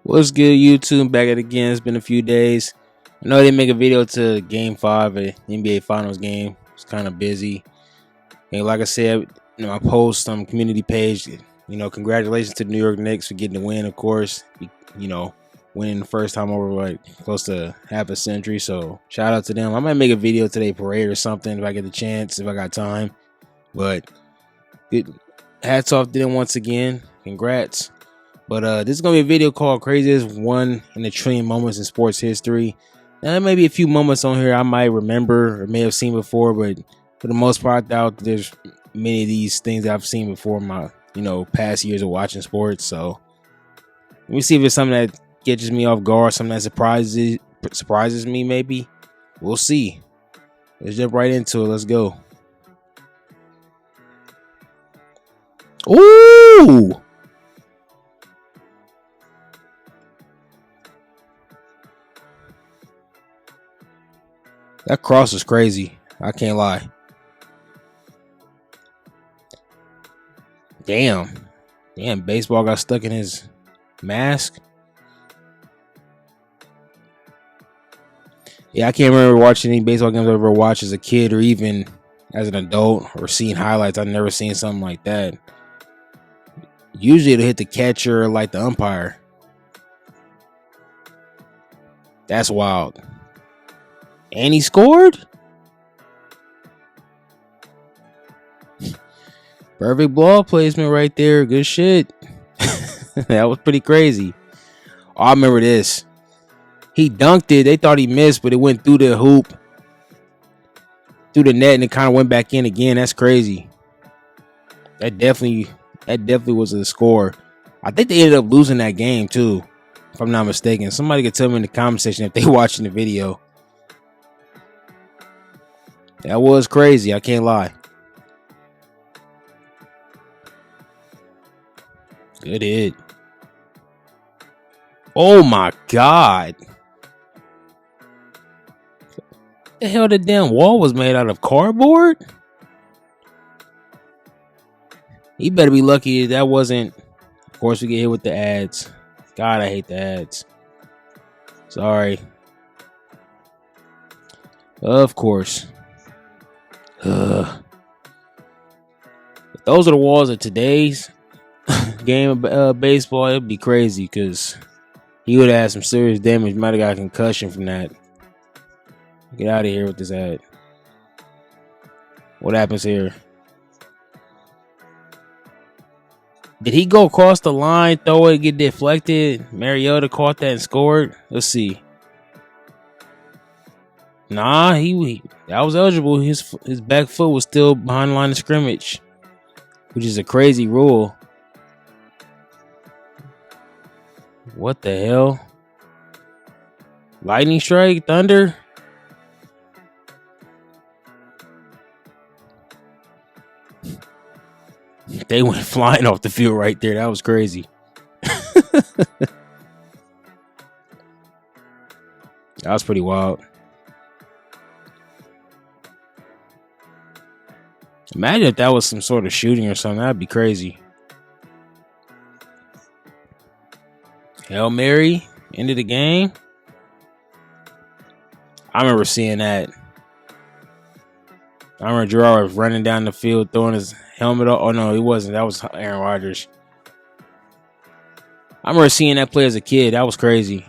What's good, YouTube? Back at it again. It's been a few days. I know I didn't make a video to Game 5 of the NBA Finals game. It's kind of busy. And like I said in my post on community page, congratulations to the New York Knicks for getting the win, of course. Winning the first time over like close to half a century. So shout out to them. I might make a video today, parade or something, if I get the chance, if I got time. But hats off to them once again. Congrats. But this is gonna be a video called "Craziest One in a Trillion Moments in Sports History." Now, there may be a few moments on here I might remember or may have seen before, but for the most part, I doubt there's many of these things that I've seen before in my past years of watching sports. So let me see if it's something that catches me off guard, something that surprises me. Maybe we'll see. Let's jump right into it. Let's go. Ooh! That cross was crazy. I can't lie. Damn, baseball got stuck in his mask. Yeah, I can't remember watching any baseball games I ever watched as a kid or even as an adult or seeing highlights. I've never seen something like that. Usually it'll hit the catcher or like the umpire. That's wild. And he scored? Perfect ball placement right there. Good shit. That was pretty crazy. Oh, I remember this. He dunked it. They thought he missed, but it went through the hoop, through the net, and it kind of went back in again. That's crazy. That definitely was a score. I think they ended up losing that game too, if I'm not mistaken. Somebody could tell me in the comment section if they're watching the video. That was crazy. I can't lie. Good hit. Oh my God. The hell, the damn wall was made out of cardboard? He better be lucky that wasn't. Of course, we get hit with the ads. God, I hate the ads. Sorry. Of course. If those are the walls of today's game of baseball, it'd be crazy because he would have had some serious damage. Might have got a concussion from that. Get out of here with this ad. What happens here? Did he go across the line, throw it, get deflected? Mariota caught that and scored. Let's see. Nah, that was eligible. His back foot was still behind the line of scrimmage, which is a crazy rule. What the hell? Lightning strike, thunder. They went flying off the field right there. That was crazy. That was pretty wild. Imagine if that was some sort of shooting or something. That'd be crazy. Hail Mary, end of the game. I remember seeing that. I remember Gerard running down the field, throwing his helmet off. Oh, no, he wasn't. That was Aaron Rodgers. I remember seeing that play as a kid. That was crazy.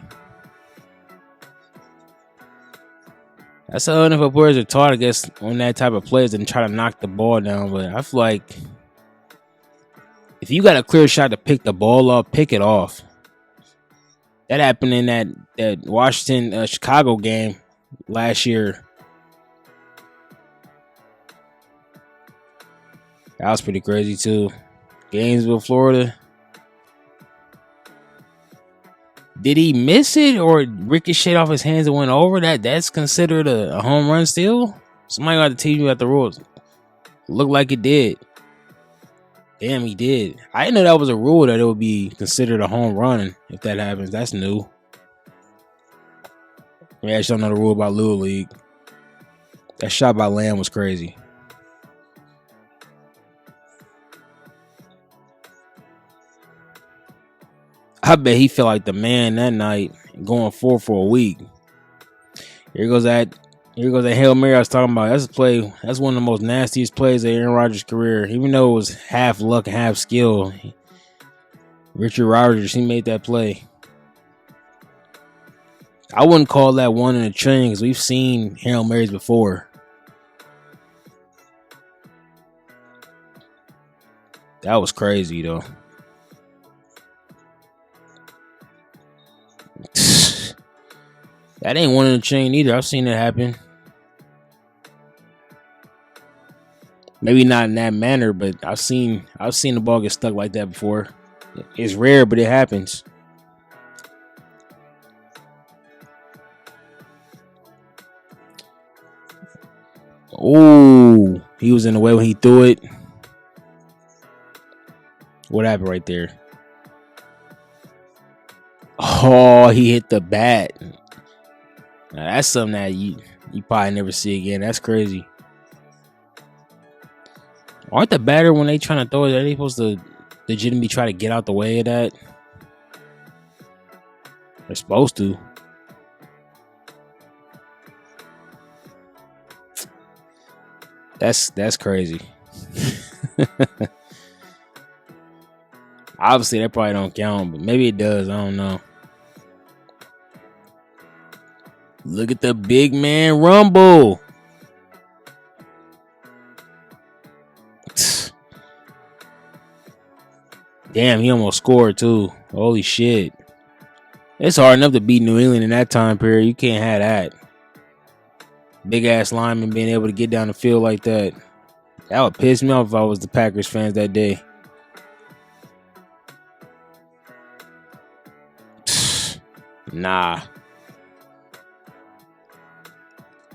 That's how NFL players are taught, I guess, on that type of plays and try to knock the ball down. But I feel like if you got a clear shot to pick the ball up, pick it off. That happened in that Washington Chicago game last year. That was pretty crazy too. Gainesville, Florida. Did he miss it or ricochet off his hands and went over? That's considered a home run still? Somebody got to teach me about the rules. Looked like it did. Damn, he did. I didn't know that was a rule that it would be considered a home run if that happens. That's new. I actually don't know the rule about Little League. That shot by Lamb was crazy. I bet he felt like the man that night, going 4 for a week. Here goes that Hail Mary I was talking about. That's a play. That's one of the most nastiest plays of Aaron Rodgers' career. Even though it was half luck and half skill, Richard Rodgers, he made that play. I wouldn't call that one in a trillion because we've seen Hail Marys before. That was crazy, though. That ain't one in a chain either. I've seen it happen. Maybe not in that manner, but I've seen the ball get stuck like that before. It's rare, but it happens. Oh, he was in the way when he threw it. What happened right there? Oh, he hit the bat. Now, that's something that you probably never see again. That's crazy. Aren't the batter, when they trying to throw it, are they supposed to legitimately try to get out the way of that? They're supposed to. That's crazy. Obviously, that probably don't count, but maybe it does. I don't know. Look at the big man rumble. Damn, he almost scored too. Holy shit. It's hard enough to beat New England in that time period. You can't have that. Big ass lineman being able to get down the field like that. That would piss me off if I was the Packers fans that day. Nah.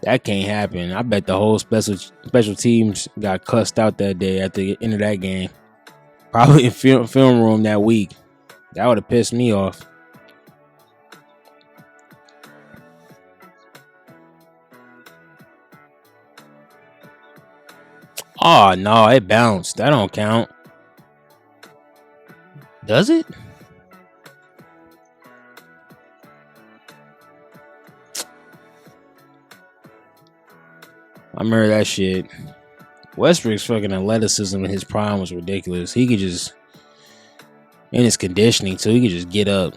That can't happen. I bet the whole special teams got cussed out that day at the end of that game. Probably in film room that week. That would have pissed me off. Oh, no, it bounced. That don't count. Does it? I remember that shit. Westbrook's fucking athleticism in his prime was ridiculous. He could just, in his conditioning too, he could just get up.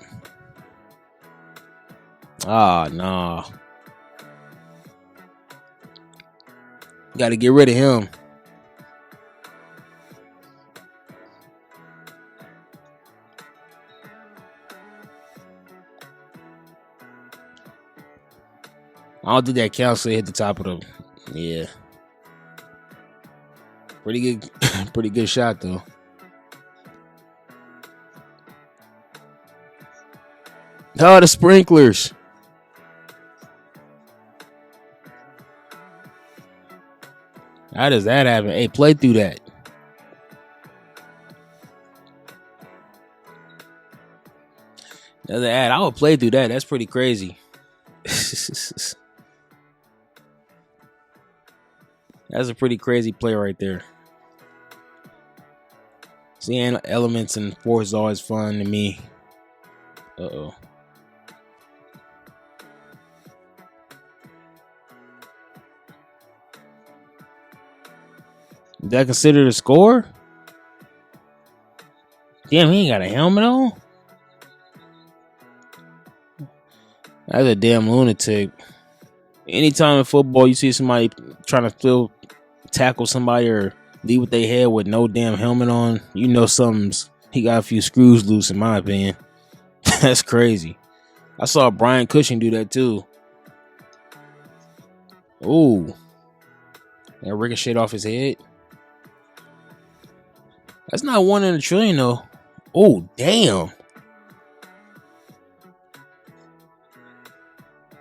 Ah, nah. Got to get rid of him. I don't think that counts. So he hit the top of the. Yeah. Pretty good shot though. Oh, the sprinklers. How does that happen? Hey, play through that. Another ad. I would play through that. That's pretty crazy. That's a pretty crazy play right there. Seeing elements in sports is always fun to me. Uh-oh. Is that considered a score? Damn, he ain't got a helmet on? That's a damn lunatic. Anytime in football you see somebody trying to tackle somebody or leave with their head with no damn helmet on, you know he got a few screws loose, in my opinion. That's crazy. I saw Brian Cushing do that too. Ooh. That ricocheted off his head. That's not one in a trillion though. Oh, damn.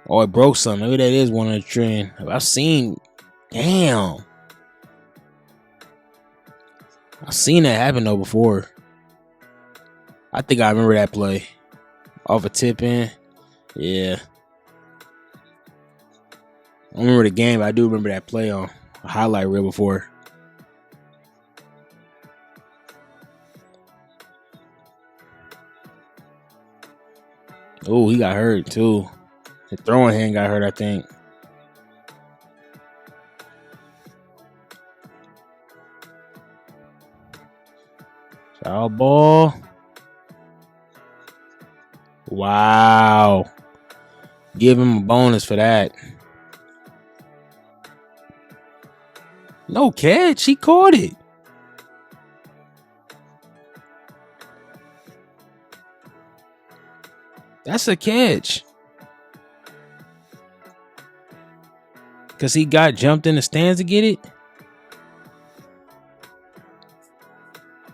Oh, it broke something. Maybe that is one in a trillion. Damn. I've seen that happen though before. I think I remember that play. Off a tip in. Yeah. I don't remember the game, but I do remember that play on a highlight reel before. Oh, he got hurt too. The throwing hand got hurt, I think. Foul ball. Wow. Give him a bonus for that. No catch. He caught it. That's a catch. Because he got jumped in the stands to get it?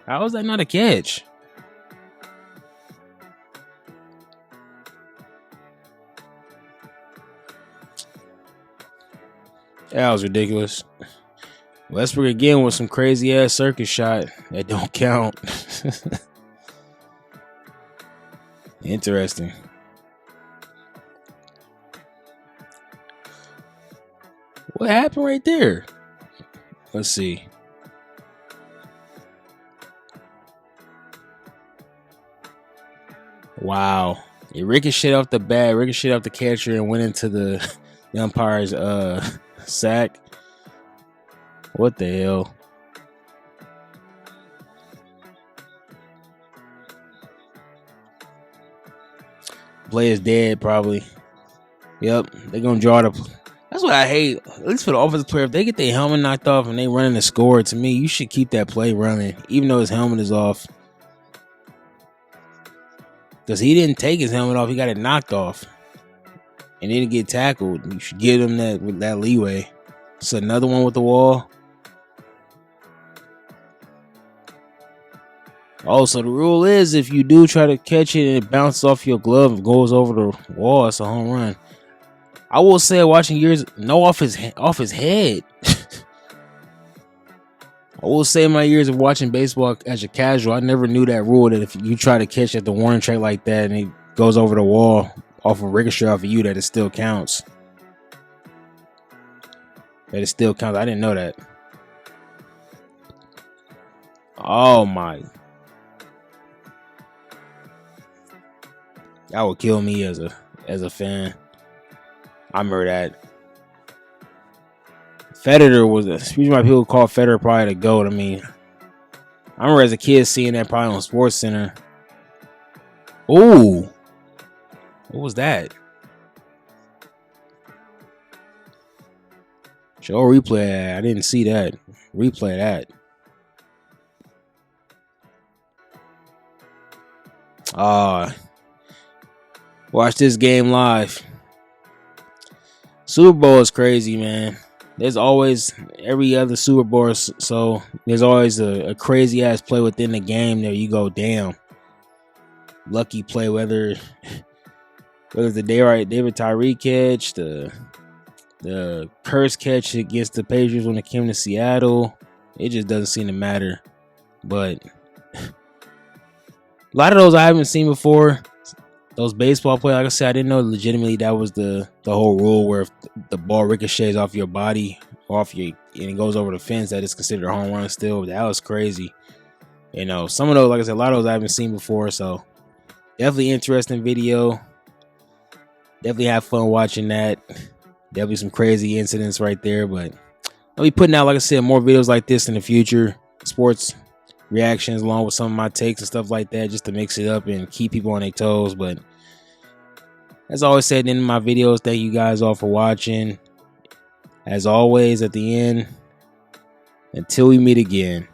How is that not a catch? That was ridiculous. Westbrook again with some crazy ass circus shot that don't count. Interesting. What happened right there? Let's see. Wow. It ricocheted off the bat, ricocheted off the catcher, and went into the umpire's sack. What the hell? Play is dead, probably. Yep, they're gonna draw the. That's what I hate. At least for the offensive player, if they get their helmet knocked off and they running the score, to me, you should keep that play running, even though his helmet is off. Because he didn't take his helmet off, he got it knocked off. And didn't get tackled. You should give him that leeway. It's another one with the wall. Also, the rule is if you do try to catch it and it bounces off your glove and goes over the wall, it's a home run. I will say, watching years, no off his head. I will say, my years of watching baseball as a casual, I never knew that rule that if you try to catch at the warning track like that and it goes over the wall off of ricochet off of you, that it still counts. That it still counts. I didn't know that. Oh my. That would kill me as a fan. I remember that. Federer was the reason why people call Federer probably the GOAT. I mean, I remember as a kid seeing that probably on Sports Center. Ooh. What was that? Show a replay that. I didn't see that. Replay that. Watch this game live. Super Bowl is crazy, man. There's always every other Super Bowl, so there's always a crazy ass play within the game that you go, damn. Lucky play, whether it's the David Tyree catch, the curse catch against the Patriots when it came to Seattle. It just doesn't seem to matter. But a lot of those I haven't seen before. Those baseball plays, like I said, I didn't know legitimately that was the whole rule where if the ball ricochets off your body, and it goes over the fence, that is considered a home run still. That was crazy. You know, some of those, like I said, a lot of those I haven't seen before. So definitely interesting video. Definitely have fun watching that. Definitely some crazy incidents right there. But I'll be putting out, like I said, more videos like this in the future. Sports reactions along with some of my takes and stuff like that, just to mix it up and keep people on their toes. But as I always said in my videos, thank you guys all for watching. As always, at the end, until we meet again.